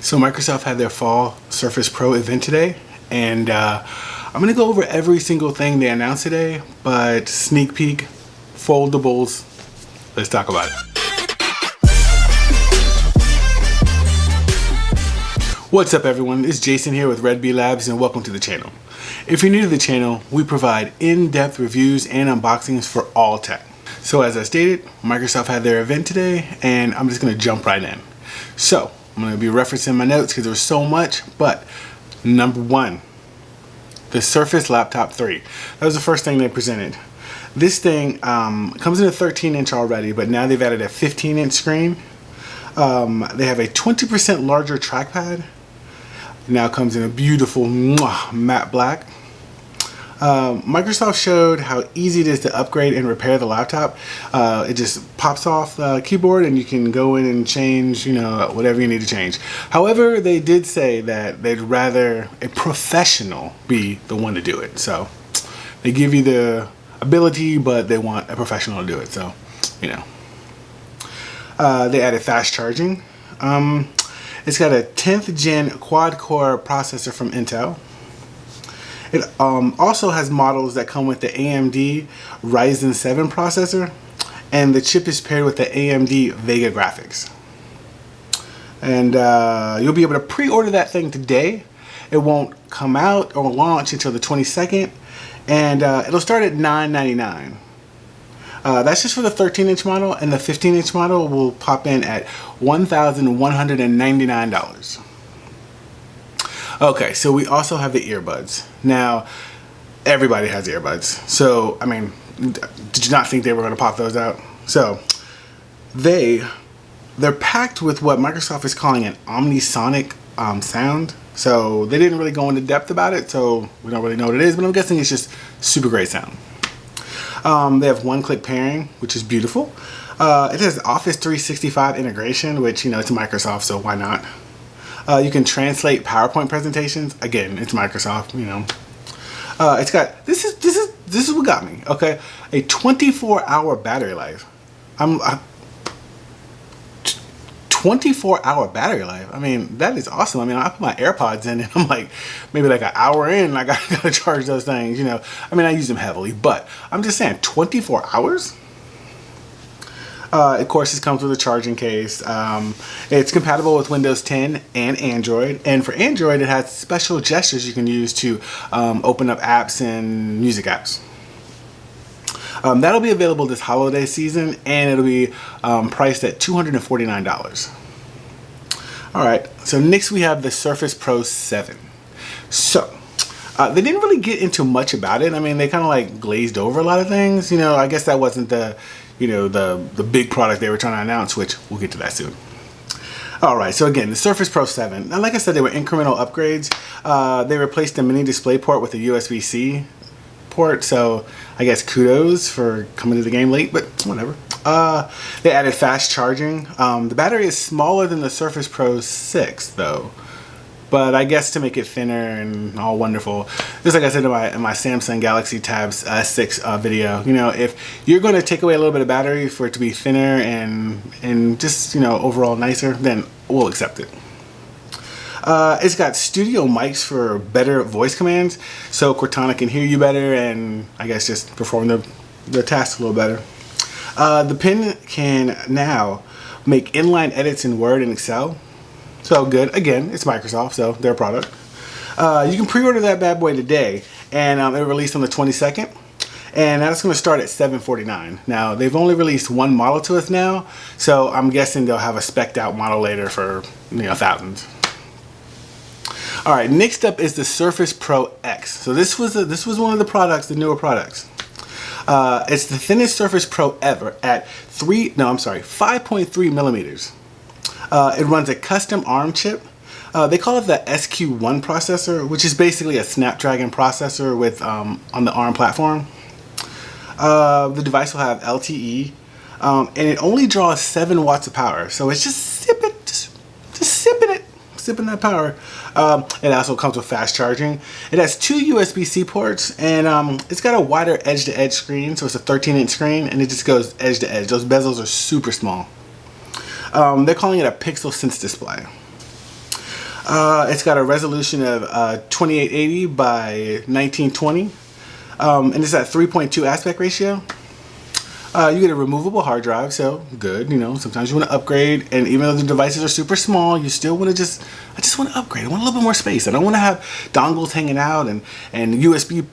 So Microsoft had their fall Surface Pro event today, and I'm going to go over every single thing they announced today, but sneak peek, foldables, let's talk about it. What's up everyone, it's Jason here with Red Bee Labs and welcome to the channel. If you're new to the channel, we provide in-depth reviews and unboxings for all tech. So as I stated, Microsoft had their event today and I'm just going to jump right in. So I'm going to be referencing my notes because there's so much, but number one, the Surface Laptop 3. That was the first thing they presented. This thing comes in a 13-inch already, but now they've added a 15-inch screen. They have a 20% larger trackpad. It now comes in a beautiful matte black. Microsoft showed how easy it is to upgrade and repair the laptop. It just pops off the keyboard and you can go in and change, whatever you need to change. However, they did say that they'd rather a professional be the one to do it. So they give you the ability, but they want a professional to do it. So, they added fast charging. It's got a 10th gen quad core processor from Intel. It also has models that come with the AMD Ryzen 7 processor, and the chip is paired with the AMD Vega graphics. And you'll be able to pre-order that thing today. It won't come out or launch until the 22nd, and it'll start at $999. That's just for the 13-inch model, and the 15-inch model will pop in at $1,199. Okay, so we also have the earbuds. Now, everybody has earbuds. So, did you not think they were going to pop those out? So, they're packed with what Microsoft is calling an omnisonic sound. So, they didn't really go into depth about it, so we don't really know what it is, but I'm guessing it's just super great sound. They have one-click pairing, which is beautiful. It has Office 365 integration, which, it's Microsoft, so why not? You can translate PowerPoint presentations. Again, it's Microsoft, It's got, this is what got me, okay? A 24-hour battery life. 24-hour battery life. That is awesome. I put my AirPods in and I'm like, maybe like an hour in, I gotta charge those things, I use them heavily, but I'm just saying 24 hours? Of course, it comes with a charging case. It's compatible with Windows 10 and Android. And for Android, it has special gestures you can use to open up apps and music apps. That'll be available this holiday season, and it'll be priced at $249. Alright, so next we have the Surface Pro 7. So, they didn't really get into much about it. They kind of like glazed over a lot of things. I guess that wasn't the the big product they were trying to announce, which we'll get to that soon. Alright, so again, the Surface Pro 7. Now, like I said, they were incremental upgrades. They replaced the mini display port with a USB-C port, so I guess kudos for coming to the game late, but whatever. They added fast charging. The battery is smaller than the Surface Pro 6, though. But I guess to make it thinner and all wonderful, just like I said in my Samsung Galaxy Tabs S6 video, if you're going to take away a little bit of battery for it to be thinner and just, overall nicer, then we'll accept it. It's got studio mics for better voice commands, so Cortana can hear you better and I guess just perform the task a little better. The pen can now make inline edits in Word and Excel. So good. Again, it's Microsoft, so their product. You can pre-order that bad boy today, and it released on the 22nd, and that's going to start at $749. Now, they've only released one model to us now, so I'm guessing they'll have a spec'd out model later for thousands. All right, next up is the Surface Pro X. So this was one of the products, the newer products. It's the thinnest Surface Pro ever at 5.3 millimeters. It runs a custom ARM chip. They call it the SQ1 processor, which is basically a Snapdragon processor with on the ARM platform. The device will have LTE, and it only draws 7 watts of power. So it's just sipping that power. It also comes with fast charging. It has 2 USB-C ports, and it's got a wider edge-to-edge screen, so it's a 13-inch screen, and it just goes edge-to-edge. Those bezels are super small. They're calling it a Pixel Sense display. It's got a resolution of 2880 by 1920, and it's at 3.2 aspect ratio. You get a removable hard drive, so good. You know, sometimes you want to upgrade, and even though the devices are super small, you still want to I just want to upgrade. I want a little bit more space. I don't want to have dongles hanging out and USB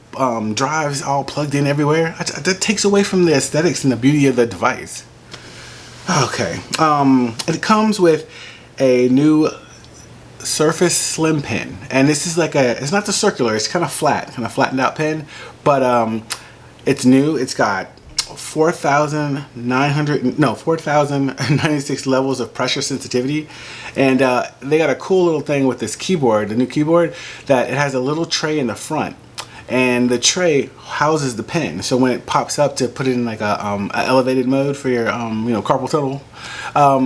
drives all plugged in everywhere. That takes away from the aesthetics and the beauty of the device. Okay, it comes with a new Surface Slim pen, and this is like it's not the circular, it's kind of flattened out pen, but it's new. It's got 4,096 levels of pressure sensitivity, and they got a cool little thing with this keyboard, the new keyboard, that it has a little tray in the front, and the tray houses the pen, so when it pops up to put it in like a elevated mode for your carpal tunnel, I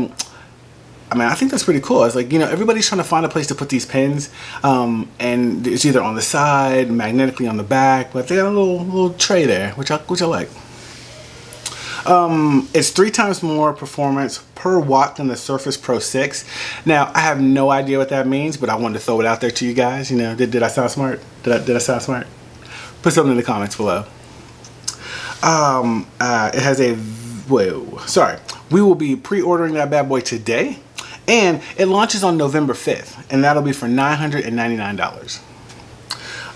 mean, I think that's pretty cool. It's like, everybody's trying to find a place to put these pens, and it's either on the side, magnetically on the back, but they got a little tray there, which I like. It's 3 times more performance per watt than the Surface Pro 6. Now, I have no idea what that means, but I wanted to throw it out there to you guys. Did I sound smart? Did I sound smart? Put something in the comments below. It has we will be pre-ordering that bad boy today, and it launches on November 5th, and that'll be for $999.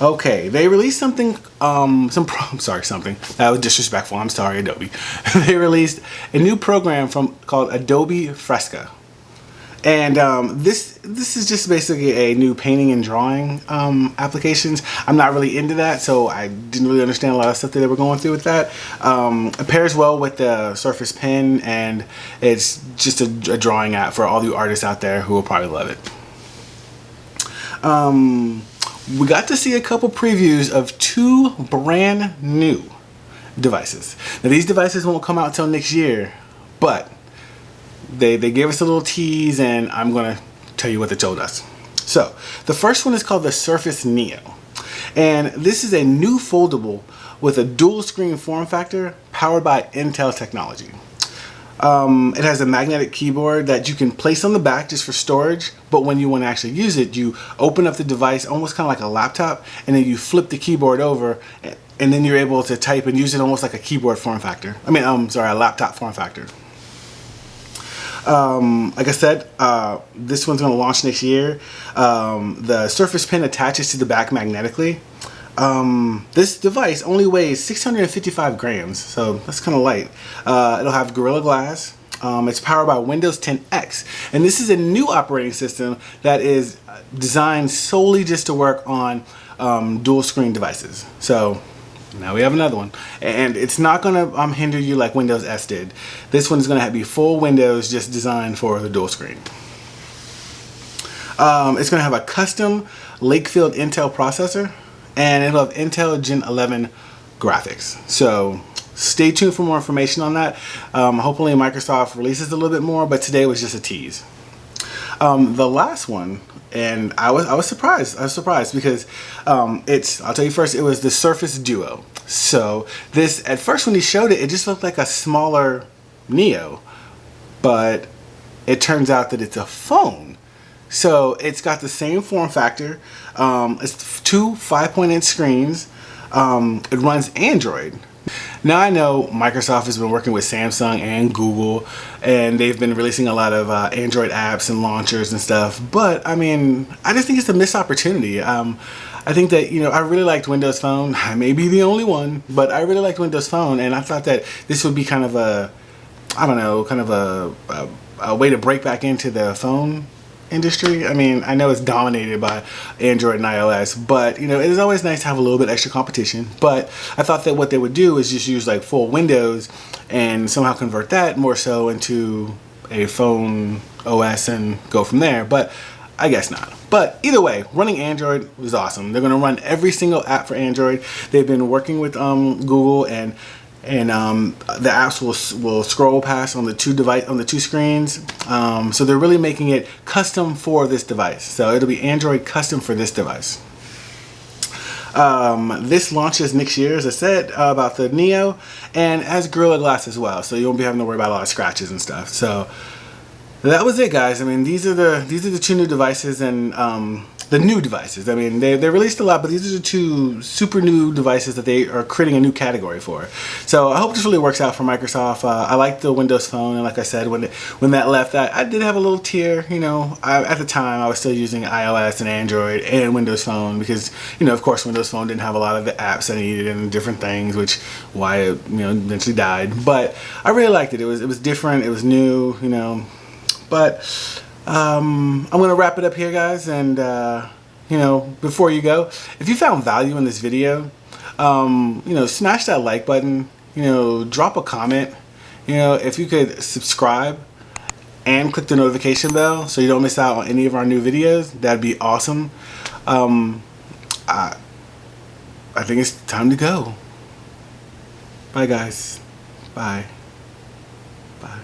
Okay, they released something, something. That was disrespectful. I'm sorry, Adobe. They released a new program called Adobe Fresca. And this is just basically a new painting and drawing applications. I'm not really into that, so I didn't really understand a lot of stuff that they were going through with that. It pairs well with the Surface Pen, and it's just a drawing app for all you artists out there who will probably love it. We got to see a couple previews of 2 brand new devices. Now, these devices won't come out until next year, but they gave us a little tease, and I'm going to tell you what they told us. So, the first one is called the Surface Neo, and this is a new foldable with a dual screen form factor powered by Intel technology. It has a magnetic keyboard that you can place on the back just for storage, but when you want to actually use it, you open up the device almost kind of like a laptop, and then you flip the keyboard over, and then you're able to type and use it almost like a keyboard form factor. A laptop form factor. Like I said, this one's going to launch next year. The Surface Pen attaches to the back magnetically. This device only weighs 655 grams, so that's kind of light. It'll have Gorilla Glass. It's powered by Windows 10 X, and this is a new operating system that is designed solely just to work on dual screen devices. So now we have another one, and it's not going to hinder you like Windows S did. This one is going to be full Windows, just designed for the dual screen. It's going to have a custom Lakefield Intel processor, and it'll have Intel Gen 11 graphics. So stay tuned for more information on that. Hopefully Microsoft releases a little bit more, but today was just a tease. The last one, and I was surprised. Because I'll tell you first, it was the Surface Duo. So this, at first when he showed it, it just looked like a smaller Neo, but it turns out that it's a phone. So it's got the same form factor. It's 2 5.inch screens. It runs Android. Now I know Microsoft has been working with Samsung and Google, and they've been releasing a lot of Android apps and launchers and stuff, but I mean, I just think it's a missed opportunity. I think that, I really liked Windows Phone. I may be the only one, but I really liked Windows Phone, and I thought that this would be kind of a way to break back into the phone industry. I mean, I know it's dominated by Android and iOS, but it is always nice to have a little bit extra competition. But I thought that what they would do is just use like full Windows and somehow convert that more so into a phone OS and go from there, but I guess not. But either way, running Android was awesome. They're going to run every single app for Android. They've been working with Google, and the apps will scroll past on the two screens. So they're really making it custom for this device. So it'll be Android custom for this device. This launches next year, as I said, about the Neo, and has Gorilla Glass as well. So you won't be having to worry about a lot of scratches and stuff. So that was it, guys. I mean, these are the two new devices, and the new devices. I mean, they released a lot, but these are the two super new devices that they are creating a new category for. So I hope this really works out for Microsoft. I like the Windows Phone, and like I said, when that left, I did have a little tear. You know, at the time I was still using iOS and Android and Windows Phone because, you know, of course, Windows Phone didn't have a lot of the apps I needed and different things, which why it, you know, eventually died. But I really liked it. It was different. It was new. You know, but. I'm gonna wrap it up here, guys, and you know, before you go, if you found value in this video, you know, smash that like button, you know, drop a comment, you know, if you could subscribe and click the notification bell so you don't miss out on any of our new videos, that'd be awesome. I think it's time to go. Bye, guys. Bye. Bye.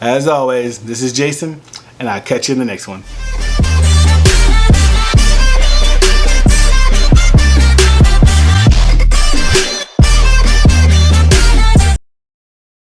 As always, this is Jason, and I'll catch you in the next one.